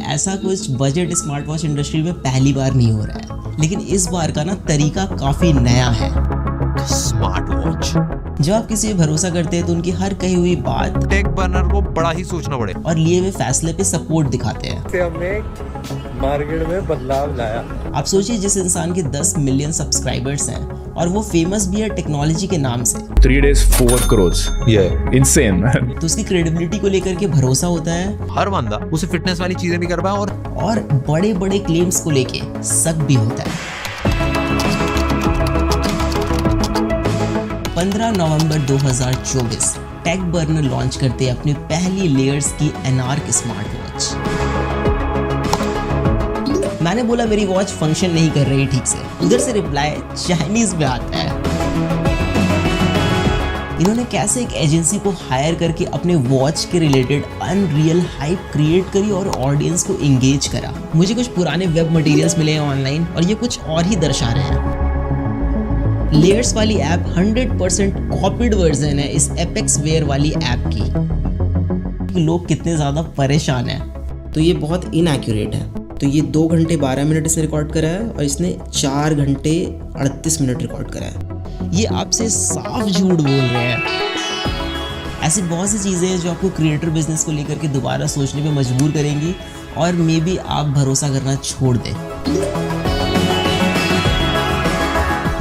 ऐसा कुछ budget smart watch industry में पहली बार नहीं हो रहा है, लेकिन इस बार का ना तरीका काफी नया है। Smart watch. जब आप किसी पे भरोसा करते हैं तो उनकी हर कही हुई बात टेक बर्नर को बड़ा ही सोचना पड़े और लिए हुए फैसले पे सपोर्ट दिखाते हैं। हमने मार्केट में बदलाव लाया। आप सोचिए, जिस इंसान के 10 मिलियन सब्सक्राइबर्स हैं और वो फेमस भी है टेक्नोलॉजी के नाम से, 3 days 4 crores, insane man। तो उसकी क्रेडिबिलिटी को लेकर के भरोसा होता है हर बंदा उसे फिटनेस वाली चीजें भी कर पाए और बड़े बड़े क्लेम्स को लेके शक भी होता है। 15 नवंबर 2024 टेक बर्नर लॉन्च करते हैं अपनी पहली लेयर्स की एनार्क स्मार्ट वॉच। मैंने बोला मेरी वॉच फंक्शन नहीं कर रही ठीक से, उधर से रिप्लाई चाइनीज में आता है। इन्होंने कैसे एक एजेंसी को हायर करके अपने वॉच के रिलेटेड अनरियल हाइप क्रिएट करी और ऑडियंस को एंगेज करा। मुझे कुछ पुराने वेब मटेरियल्स मिले हैं ऑनलाइन और ये कुछ और ही दर्शा रहे हैं। लेयर्स वाली ऐप 100% कॉपीड वर्जन है इस एपेक्स वेयर वाली ऐप की। लोग कितने ज़्यादा परेशान हैं। तो ये बहुत इनएक्यूरेट है। तो ये 2 घंटे 12 मिनट इसने रिकॉर्ड करा है और इसने 4 घंटे 38 मिनट रिकॉर्ड करा है। ये आपसे साफ झूठ बोल रहे हैं। ऐसी बहुत सी चीज़ें हैं जो आपको क्रिएटर बिजनेस को लेकर के दोबारा सोचने पे मजबूर करेंगी और मे बी आप भरोसा करना छोड़ दें।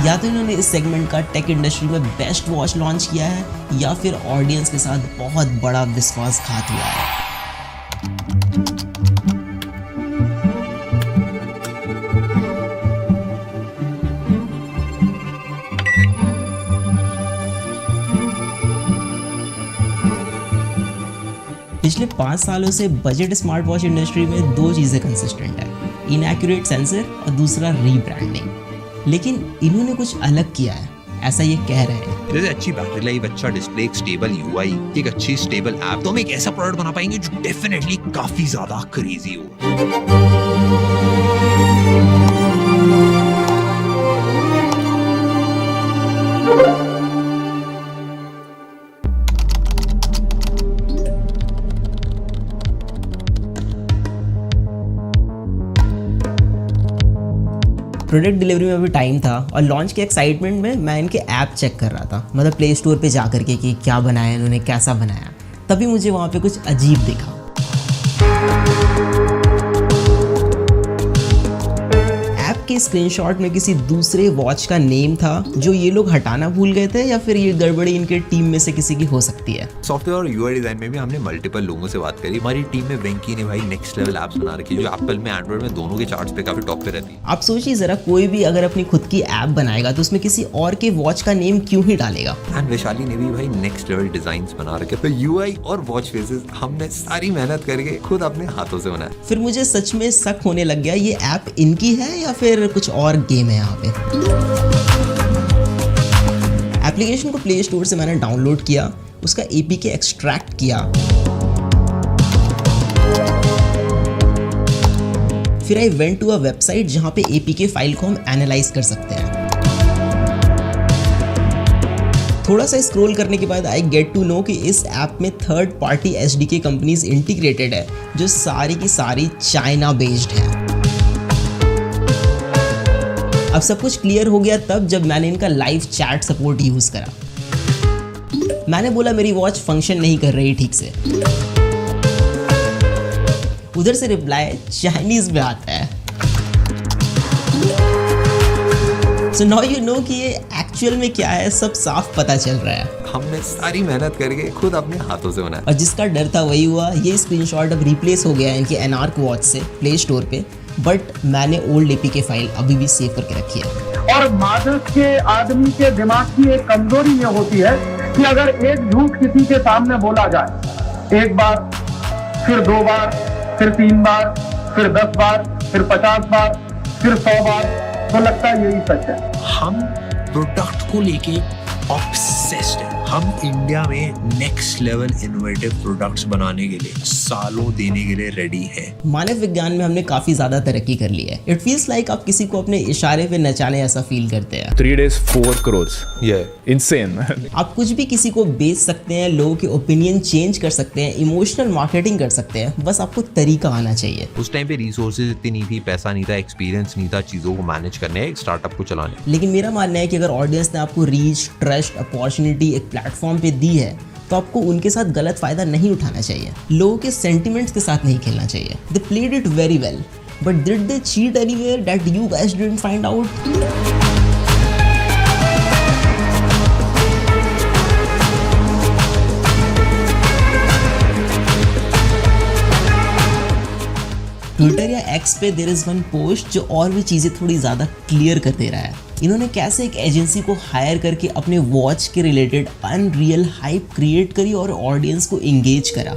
या तो इन्होंने इस सेगमेंट का टेक इंडस्ट्री में बेस्ट वॉच लॉन्च किया है या फिर ऑडियंस के साथ बहुत बड़ा विश्वासघात हुआ है। पिछले 5 सालों से बजट स्मार्ट वॉच इंडस्ट्री में 2 चीज़ें कंसिस्टेंट है, इनएक्यूरेट सेंसर और दूसरा रीब्रांडिंग। लेकिन इन्होंने कुछ अलग किया है, ऐसा ये कह रहे हैं। जैसे अच्छी बैटरी लाइफ, अच्छा डिस्प्ले, एक स्टेबल यूआई, एक अच्छी स्टेबल ऐप, तो हम एक ऐसा प्रोडक्ट बना पाएंगे जो डेफिनेटली काफी ज्यादा क्रेजी हो। प्रोडक्ट डिलीवरी में भी टाइम था और लॉन्च के एक्साइटमेंट में मैं इनके ऐप चेक कर रहा था, मतलब प्ले स्टोर पे जा करके कि क्या बनाया इन्होंने, कैसा बनाया। तभी मुझे वहाँ पे कुछ अजीब दिखा। ऐप के स्क्रीनशॉट में किसी दूसरे वॉच का नेम था जो ये लोग हटाना भूल गए थे या फिर ये गड़बड़ी इनके टीम में से किसी की हो सकती है। सॉफ्टवेयर और यूआई डिजाइन में भी हमने मल्टीपल लोगों से बात करी। हमारी टीम में वेंकी ने भाई नेक्स्ट लेवल एप्स बना रखी है जो एप्पल में, एंड्रॉइड में, दोनों के चार्ट्स पे काफी टॉप पे रहती है। आप सोचिए जरा, कोई भी अगर अपनी खुद की ऐप बनाएगा तो उसमें किसी और के वॉच का नेम क्यों ही डालेगा। एंड वैशाली ने भी भाई नेक्स्ट लेवल डिजाइन्स बना रखे। तो यूआई और वॉच फेसेस हमने सारी मेहनत करके खुद अपने हाथों से बनाया। फिर मुझे सच में शक होने लग गया, ये ऐप इनकी है या फिर कुछ और गेम है यहाँ पे। एप्लीकेशन को प्ले स्टोर से मैंने डाउनलोड किया, उसका एपीके एक्सट्रैक्ट किया, फिर I went to a website जहां पे एपीके फाइल को हम एनालाइज कर सकते हैं। थोड़ा सा स्क्रॉल करने के बाद आई गेट टू नो कि इस ऐप में third party SDK companies integrated है जो सारी की सारी चाइना बेस्ड है। अब सब कुछ क्लियर हो गया तब जब मैंने इनका लाइव चैट सपोर्ट यूज करा। मैंने बोला मेरी वॉच फंक्शन नहीं कर रही ठीक से, उधर से रिप्लाई चाइनीज में आता है। सो नाउ यू नो कि ये एक्चुअल में क्या है, सब साफ पता चल रहा है। हमने सारी मेहनत करके खुद अपने हाथों से बनाया और जिसका डर था वही हुआ। ये स्क्रीनशॉट अब रिप्लेस हो गया है इनकी एनार्क वॉच से प्ले स्टोर पे, बट मैंने ओल्ड एपीके फाइल अभी भी सेव करके रखी है। और मादक के आदमी के दिमाग की एक कमजोरी ये होती है कि अगर एक झूठ किसी के सामने बोला जाए, एक बार, फिर 2 बार, फिर 3 बार, फिर 10 बार, फिर 50 बार, फिर 100 बार, तो लगता है यही सच है। हम प्रोडक्ट को लेके ऑब्सेस्ड हैं। हम इंडिया में नेक्स्ट लेवल इनोवेटिव प्रोडक्ट्स बनाने के लिए सालों देने के लिए रेडी हैं। मानव विज्ञान में हमने काफी ज्यादा तरक्की कर ली है। इट फील्स लाइक आप किसी को अपने इशारे पे नचाने ऐसा फील करते हैं। 3 days 4 crores. Yeah, insane. आप कुछ भी किसी को बेच सकते हैं, लोगों के ओपिनियन चेंज कर सकते हैं, इमोशनल मार्केटिंग कर सकते हैं, बस आपको तरीका आना चाहिए। उस टाइम पे रिसोर्सेज इतनी नहीं थी, पैसा नहीं था, एक्सपीरियंस नहीं था चीजों को मैनेज करने, एक स्टार्टअप को चलाने। लेकिन मेरा मानना है कि अगर ऑडियंस ने आपको रीच, ट्रस्ट, अपॉर्चुनिटी एक प्लेटफॉर्म पे दी है तो आपको उनके साथ गलत फायदा नहीं उठाना चाहिए, लोगों के सेंटिमेंट्स के साथ नहीं खेलना चाहिए। They played it very well, but did they cheat anywhere that you guys didn't find out? Twitter या एक्स पे देयर इज वन पोस्ट जो और भी चीज़ें थोड़ी ज़्यादा क्लियर कर दे रहा है। इन्होंने कैसे एक एजेंसी को हायर करके अपने वॉच के रिलेटेड अनरियल हाइप क्रिएट करी और ऑडियंस को एंगेज करा।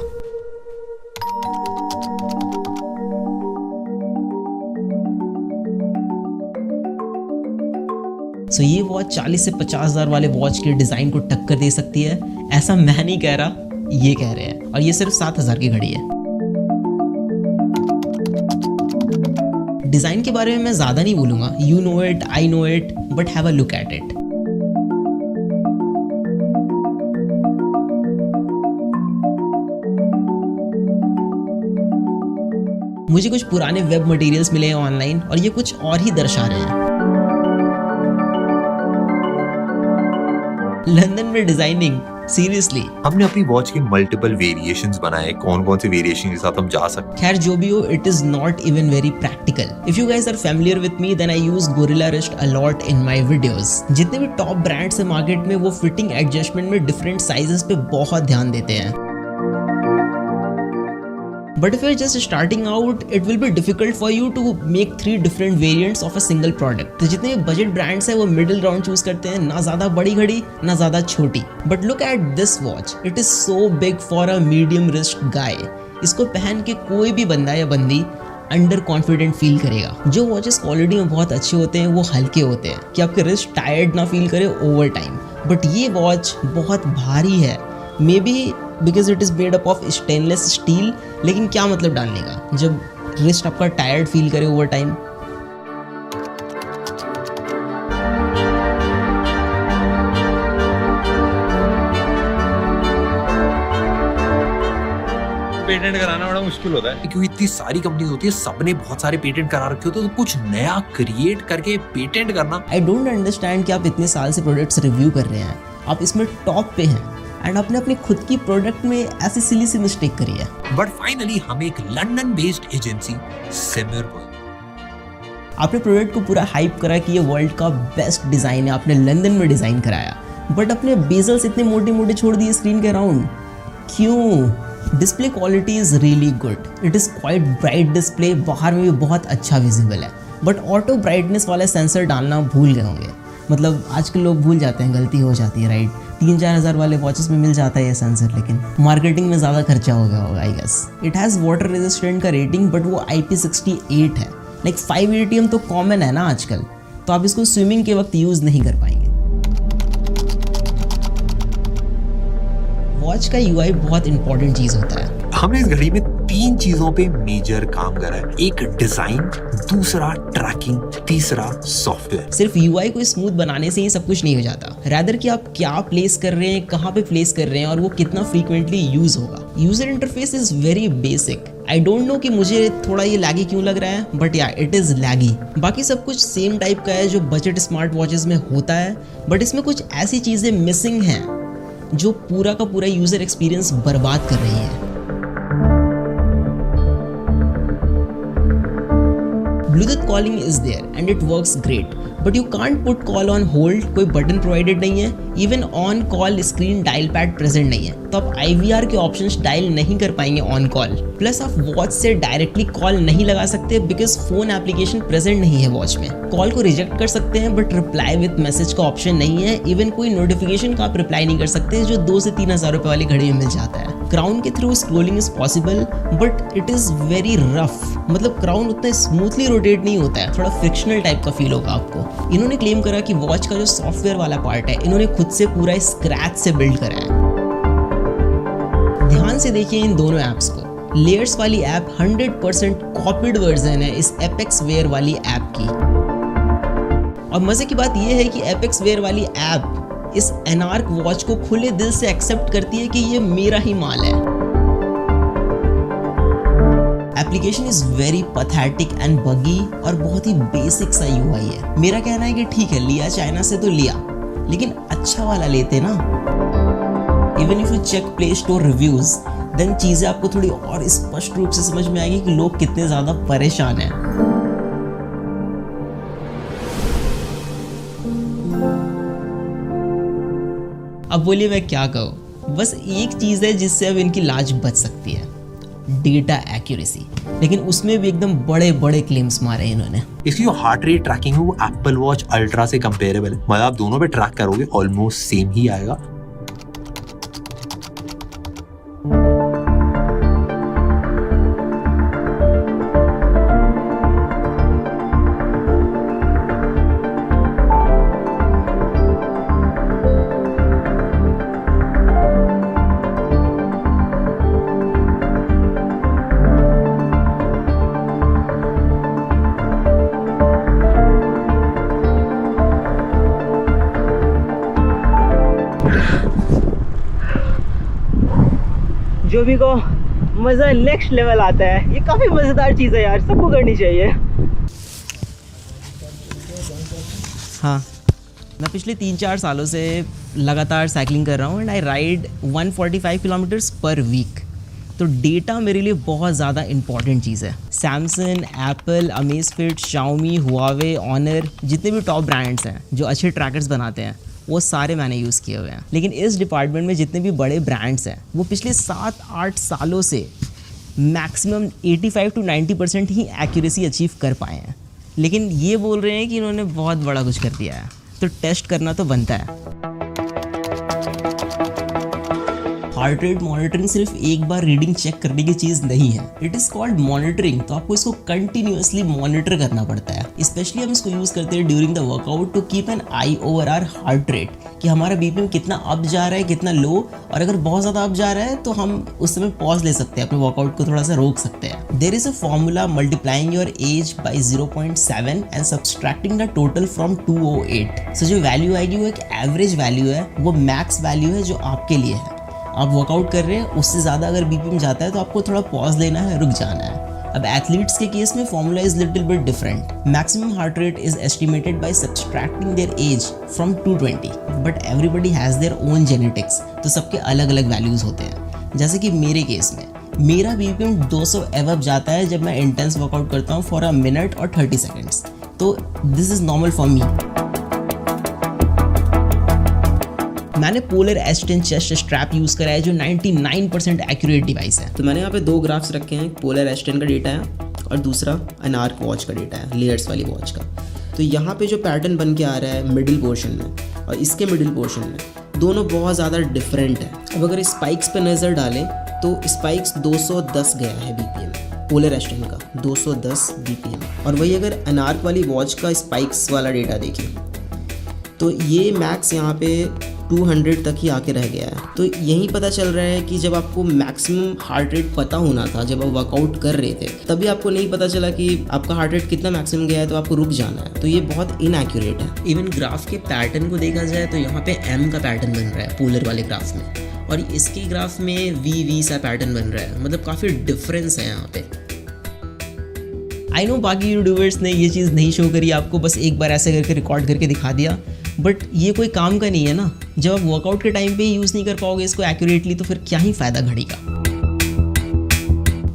सो ये वॉच 40 से 50,000 वाले वॉच के डिज़ाइन को टक्कर दे सकती है, ऐसा मैं नहीं कह रहा, ये कह रहे हैं। और ये सिर्फ 7,000 की घड़ी है। डिज़ाइन के बारे में मैं ज़्यादा नहीं बोलूँगा, you know it, I know it, but have a look at it. मुझे कुछ पुराने वेब मटेरियल्स मिले हैं ऑनलाइन और ये कुछ और ही दर्शा रहे हैं। लंदन में डिजाइनिंग, सीरियसली। हमने अपनी वॉच के मल्टीपल वेरिएशंस बनाए, कौन कौन से वेरिएशन के साथ हम जा सकते हैं। खैर जो भी हो, it is not even very practical. If you guys are familiar with me then I use gorilla wrist a lot in my videos. जितने भी टॉप ब्रांड्स है मार्केट में वो फिटिंग एडजस्टमेंट में डिफरेंट साइजेस पे बहुत ध्यान देते हैं। But if you're just starting out, it will be difficult for you to make 3 different variants of a single product. तो जितने भी बजट ब्रांड्स हैं वो मिडिल राउंड चूज करते हैं, ना ज़्यादा बड़ी घड़ी ना ज़्यादा छोटी। But look at this watch, it is so big for a medium wrist guy. इसको पहन के कोई भी बंदा या बंदी अंडर कॉन्फिडेंट फील करेगा। जो वॉचेस क्वालिटी में बहुत अच्छे होते हैं वो हल्के होते हैं कि आपके रिस्ट टायर्ड ना फील करे ओवर टाइम। बट ये वॉच बहुत भारी है, may be because it is made up of stainless steel. लेकिन क्या मतलब डालने का जब रिस्ट आपका टायर्ड फील करे ओवर टाइम। पेटेंट कराना बड़ा मुश्किल होता है क्योंकि इतनी सारी कंपनीज होती है, सबने बहुत सारे पेटेंट करा रखे होते हैं, तो कुछ नया क्रिएट करके पेटेंट करना। आई डोंट अंडरस्टैंड कि आप इतने साल से प्रोडक्ट्स रिव्यू कर रहे हैं, आप इसमें टॉप पे हैं एंड आपने अपनी खुद की प्रोडक्ट में ऐसी सिली सी मिस्टेक करी है। बट फाइनली हम एक लंदन बेस्ड एजेंसी सिमिर, आपने प्रोडक्ट को पूरा हाइप करा कि ये वर्ल्ड का बेस्ट डिज़ाइन है, आपने लंदन में डिज़ाइन कराया, बट अपने बेजल्स इतने मोटे मोटे छोड़ दिए स्क्रीन के अराउंड, क्यों? Display quality is really good, it is quite bright display, बाहर में भी बहुत अच्छा विजिबल है, बट ऑटो ब्राइटनेस वाला सेंसर डालना भूल गए होंगे। मतलब आजकल लोग भूल जाते हैं, गलती हो जाती है, राइट? 3-4 हज़ार वाले वॉचेस में मिल जाता है ये सेंसर, लेकिन मार्केटिंग में ज़्यादा खर्चा हो गया होगा I guess. It has water resistant का रेटिंग, बट वो IP68 है। लाइक 5 ATM तो कॉमन है ना आजकल, तो आप इसको स्विमिंग के वक्त यूज़ नहीं कर पाएंगे। वॉच का UI बहुत इंपॉर्टेंट चीज़ होता है। हमने इस घड़ी में 3 चीजों पे मेजर काम करा है, एक डिजाइन, दूसरा ट्रैकिंग, तीसरा सॉफ्टवेयर। सिर्फ UI को स्मूथ बनाने से ही सब कुछ नहीं हो जाता, रैदर कि आप क्या प्लेस कर रहे हैं, कहाँ पे प्लेस कर रहे हैं और वो कितना फ्रीक्वेंटली यूज होगा। User interface is very basic. I don't know कि मुझे थोड़ा ये लैगी क्यों लग रहा है, बट या इट इज लैगी। बाकी सब कुछ सेम टाइप का है जो बजट स्मार्ट वॉचेस में होता है, बट इसमें कुछ ऐसी चीजें मिसिंग हैं जो पूरा का पूरा यूजर एक्सपीरियंस बर्बाद कर रही है। Bluetooth calling is there and it works great, but you can't put call on hold, कोई बटन प्रोवाइडेड नहीं है, even on call screen dial pad present नहीं है, तो आप IVR के ऑप्शंस डायल नहीं कर पाएंगे ऑन कॉल। प्लस आप वॉच से डायरेक्टली कॉल नहीं लगा सकते बिकॉज फोन एप्लीकेशन प्रेजेंट नहीं है वॉच में। कॉल को रिजेक्ट कर सकते हैं बट रिप्लाई विद मैसेज का ऑप्शन नहीं है। इवन कोई नोटिफिकेशन का आप रिप्लाई नहीं कर सकते जो 2 से 3 हज़ार रुपए वाली घड़ी में मिल जाता है। क्राउन के through scrolling is possible but it is very rough. मतलब क्राउन उतना स्मूथली रोटेट नहीं होता है, थोड़ा फ्रिक्शनल टाइप का फील होगा आपको। इन्होंने क्लेम करा कि वॉच का जो सॉफ्टवेयर वाला पार्ट है इन्होंने खुद से पूरा स्क्रैच से बिल्ड करा है। ध्यान से देखिए इन दोनों ऐप्स को। लेयर्स वाली ऐप 100% कॉपीड वर्जन है इस एपेक्स वेयर वाली ऐप की। और मजे की बात यह है कि एपेक्स वेयर वाली ऐप इस एनार्क वॉच को खुले दिल से एक्सेप्ट करती है कि ये मेरा ही माल है। Application is very pathetic and बगी और बहुत ही बेसिक सा यूआई है। मेरा कहना है कि ठीक है, लिया चाइना से तो लिया, लेकिन अच्छा वाला लेते ना। Even if you check Play Store reviews then चीजें आपको थोड़ी और स्पष्ट रूप से समझ में आएगी कि लोग कितने ज्यादा परेशान हैं। अब बोलिए मैं क्या कहूँ, बस एक चीज है जिससे अब इनकी लाज बच सकती है, डेटा एक्यूरेसी। लेकिन उसमें भी एकदम बड़े बड़े क्लेम्स मारे इन्होंने। इसकी जो हार्ट रेट ट्रैकिंग है वो एप्पल वॉच अल्ट्रा से कंपेरेबल है। मतलब आप दोनों पे ट्रैक करोगे ऑलमोस्ट सेम ही आएगा। जो भी को मज़ा नेक्स्ट लेवल आता है, ये काफ़ी मज़ेदार चीज़ है यार, सबको करनी चाहिए। हाँ, मैं पिछले 3-4 सालों से लगातार साइकिलिंग कर रहा हूँ and I ride 145 kilometres per week. तो डेटा मेरे लिए बहुत ज़्यादा इंपॉर्टेंट चीज़ है। Samsung, Apple, Amazfit, Xiaomi, Huawei, Honor, जितने भी टॉप ब्रांड्स हैं जो अच्छे ट्रैकर्स बनाते हैं वो सारे मैंने यूज़ किए हुए हैं। लेकिन इस डिपार्टमेंट में जितने भी बड़े ब्रांड्स हैं वो पिछले 7-8 सालों से maximum 85 to 90% he accuracy achieve कर पाए हैं। लेकिन ये बोल रहे हैं कि इन्होंने बहुत बड़ा कुछ कर दिया है, तो टेस्ट करना तो बनता है। हार्ट रेट मॉनिटरिंग सिर्फ एक बार रीडिंग चेक करने की चीज़ नहीं है, इट इज़ कॉल्ड मॉनिटरिंग। तो आपको इसको कंटिन्यूअसली मॉनिटर करना पड़ता है। स्पेशली हम इसको यूज़ करते हैं during the workout to keep an eye over our heart rate, कि हमारा बीपीएम कितना अप जा रहा है, कितना लो, और अगर बहुत ज़्यादा अप जा रहा है तो हम उस समय पॉज ले सकते हैं, अपने वर्कआउट को थोड़ा सा रोक सकते हैं। There is a formula multiplying your age by 0.7 and subtracting the total from 208। So जो वैल्यू आएगी वो एक एवरेज वैल्यू है, वो मैक्स वैल्यू है जो आपके लिए है। आप वर्कआउट कर रहे हैं, उससे ज़्यादा अगर बीपीएम जाता है तो आपको थोड़ा पॉज लेना है, रुक जाना है। अब एथलीट्स के केस में formula is little bit different. Maximum heart rate is estimated by subtracting their age from 220, but everybody has their own genetics, तो सबके अलग अलग वैल्यूज़ होते हैं। जैसे कि मेरे केस में मेरा बीपीएम 200 एवब जाता है जब मैं इंटेंस वर्कआउट करता हूँ फॉर अ मिनट और 30 सेकेंड्स, तो this is normal for me. मैंने polar S10 chest strap use करा है जो 99% एक्यूरेट डिवाइस है। तो मैंने यहाँ पे 2 ग्राफ्स रखे हैं, पोलर S10 का डेटा है और दूसरा एनार्क वॉच का डेटा है, लेयर्स वाली वॉच का। तो यहाँ पे जो पैटर्न बन के आ रहा है मिडिल पोर्शन में और इसके मिडिल पोर्शन में, दोनों बहुत ज़्यादा डिफरेंट है। अब अगर स्पाइक्स पे नज़र डालें तो स्पाइक्स 210 गया है BPM पोलर S10 का, 210 BPM। और वही अगर एनार्क वाली वॉच का स्पाइक्स वाला डेटा देखें तो ये मैक्स यहाँ पे 200 तक ही आके रह गया है। तो यही पता चल रहा है कि जब आपको मैक्सिमम हार्ट रेट पता होना था, जब आप वर्कआउट कर रहे थे, तभी आपको नहीं पता चला कि आपका हार्ट रेट कितना मैक्सिमम गया है, तो आपको रुक जाना है। तो ये बहुत इनएक्यूरेट है। इवन ग्राफ के पैटर्न को देखा जाए तो यहाँ पे M का पैटर्न बन रहा है पोलर वाले ग्राफ में, और इसके ग्राफ में V सा पैटर्न बन रहा है। मतलब काफ़ी डिफरेंस है यहाँ पे। आई नो बाकी यूट्यूबर्स ने ये चीज़ नहीं शो करी आपको, बस एक बार ऐसे करके रिकॉर्ड करके दिखा दिया, बट ये कोई काम का नहीं है ना। जब आप वर्कआउट के टाइम पे यूज़ नहीं कर पाओगे इसको एक्यूरेटली तो फिर क्या ही फ़ायदा घड़ी का।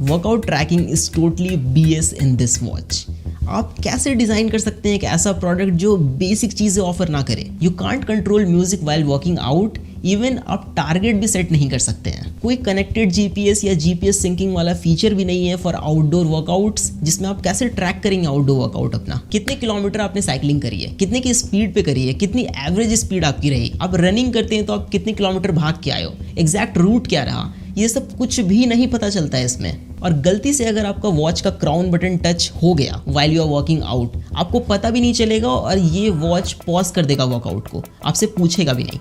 Workout tracking is totally BS in this watch. आप कैसे डिज़ाइन कर सकते हैं एक ऐसा प्रोडक्ट जो बेसिक चीज़ें ऑफर ना करे? You can't control music while working out, even आप टारगेट भी सेट नहीं कर सकते हैं। कोई कनेक्टेड GPS या GPS सिंकिंग वाला फीचर भी नहीं है फॉर आउटडोर वर्कआउट्स, जिसमें आप कैसे ट्रैक करेंगे आउटडोर वर्कआउट अपना। कितने किलोमीटर आपने साइकिलिंग करी है, कितने की स्पीड पे करी है, कितनी एवरेज स्पीड आपकी रही, आप रनिंग करते हैं तो आप कितने किलोमीटर भाग के आए हो, एग्जैक्ट रूट क्या रहा, ये सब कुछ भी नहीं पता चलता है इसमें। और गलती से अगर आपका वॉच का क्राउन बटन टच हो गया while you are working out, आपको पता भी नहीं चलेगा और ये वॉच पॉज कर देगा वर्कआउट को, आपसे पूछेगा भी नहीं।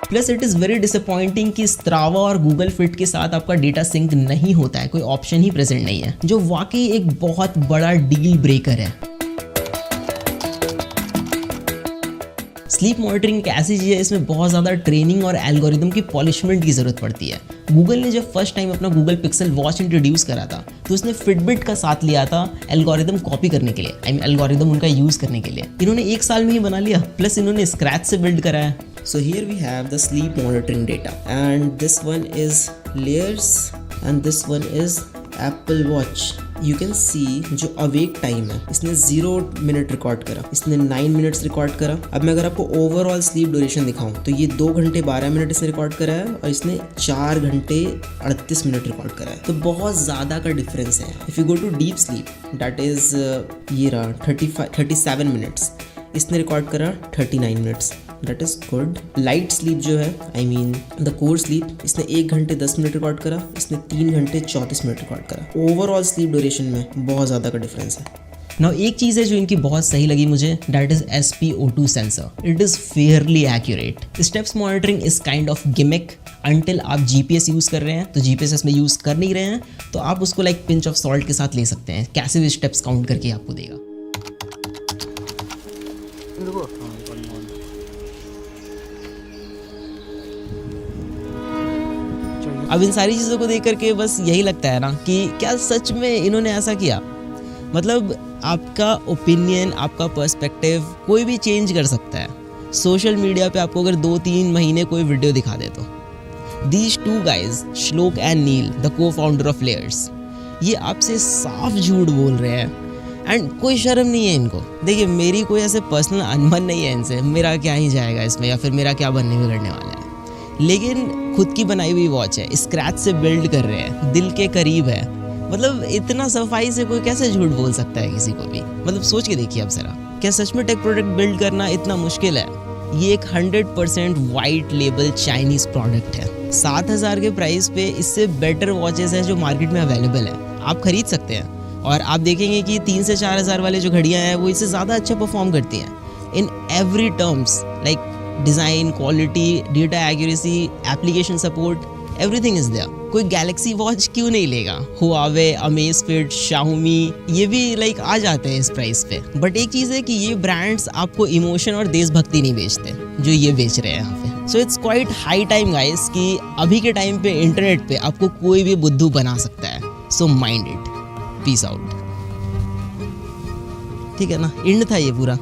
Plus it is very disappointing कि स्ट्रावा और गूगल फिट के साथ आपका डेटा सिंक नहीं होता है, कोई ऑप्शन ही प्रेजेंट नहीं है, जो वाकई एक बहुत बड़ा डील ब्रेकर है। स्लीप मॉनिटरिंग एक ऐसी चीज़ है, इसमें बहुत ज़्यादा ट्रेनिंग और एल्गोरिदम की पॉलिशमेंट की ज़रूरत पड़ती है। गूगल ने जब फर्स्ट टाइम अपना गूगल पिक्सल वॉच इंट्रोड्यूस करा था तो उसने फिटबिट का साथ लिया था एल्गोरिदम कॉपी करने के लिए, एल्गोरिदम उनका यूज़ करने के लिए। इन्होंने 1 साल में ही बना लिया, प्लस इन्होंने स्क्रैच से बिल्ड करा है। So here we have the sleep monitoring data, and this one is layers and this one is Apple Watch. You can see जो अवेक टाइम है इसने 0 मिनट रिकॉर्ड करा, इसने 9 मिनट्स रिकॉर्ड करा। अब मैं अगर आपको ओवरऑल स्लीप ड्यूरेशन दिखाऊं तो ये 2 घंटे 12 मिनट इसने रिकॉर्ड करा है और इसने 4 घंटे 38 मिनट रिकॉर्ड करा है, तो बहुत ज़्यादा का डिफरेंस है। If you go to deep sleep that is ये रहा 37 मिनट्स, इसने रिकॉर्ड करा 39 minutes, that is good. Light sleep जो है I mean the core sleep, इसने 1 घंटे 10 मिनट रिकॉर्ड करा, इसने 3 घंटे 34 मिनट रिकॉर्ड करा। ओवरऑल स्लीप ड्यूरेशन में बहुत ज़्यादा का डिफरेंस है। नाउ एक चीज़ है जो इनकी बहुत सही लगी मुझे, that is SpO2 sensor. It is Fairlie accurate. Steps monitoring is kind of gimmick until आप GPS यूज़ कर रहे हैं, तो GPS इसमें यूज़ कर नहीं रहे हैं तो आप उसको लाइक पिंच ऑफ सॉल्ट के साथ ले सकते हैं, कैसे भी स्टेप्स काउंट करके आपको देगा। अब इन सारी चीज़ों को देख करके बस यही लगता है ना कि क्या सच में इन्होंने ऐसा किया। मतलब आपका ओपिनियन, आपका पर्सपेक्टिव कोई भी चेंज कर सकता है। सोशल मीडिया पे आपको अगर 2-3 महीने कोई वीडियो दिखा दे तो दीज 2 गाइज श्लोक एंड नील द को फाउंडर ऑफ लेयर्स, ये आपसे साफ झूठ बोल रहे हैं एंड कोई शर्म नहीं है इनको। देखिए मेरी कोई ऐसे पर्सनल अनबन नहीं है इनसे, मेरा क्या ही जाएगा इसमें या फिर मेरा क्या बनने बिगड़ने वाला है, लेकिन खुद की बनाई हुई वॉच है, स्क्रैच से बिल्ड कर रहे हैं, दिल के करीब है। मतलब इतना सफाई से कोई कैसे झूठ बोल सकता है किसी को भी। मतलब सोच के देखिए अब जरा, क्या सच में टेक प्रोडक्ट बिल्ड करना इतना मुश्किल है? ये एक 100% वाइट लेबल चाइनीज प्रोडक्ट है। 7,000 के प्राइस पे इससे बेटर वॉचेस हैं जो मार्केट में अवेलेबल है, आप खरीद सकते हैं। और आप देखेंगे कि 3 से 4,000 वाले जो घड़ियाँ हैं वो इससे ज़्यादा अच्छा परफॉर्म करती हैं in every terms, like design, quality, data accuracy, application support, everything is there. कोई गैलेक्सी वॉच क्यों नहीं लेगा? हुआवे, अमेज़फिट, शाओमी, ये भी लाइक आ जाते हैं इस प्राइस पे। बट एक चीज़ है कि ये ब्रांड्स आपको इमोशन और देशभक्ति नहीं बेचते जो ये बेच रहे हैं यहाँ पे। So it's quite high time guys कि अभी के टाइम पे इंटरनेट पे आपको कोई भी बुद्धू बना सकता है। So mind it, peace out. ठीक है ना, एंड था ये पूरा।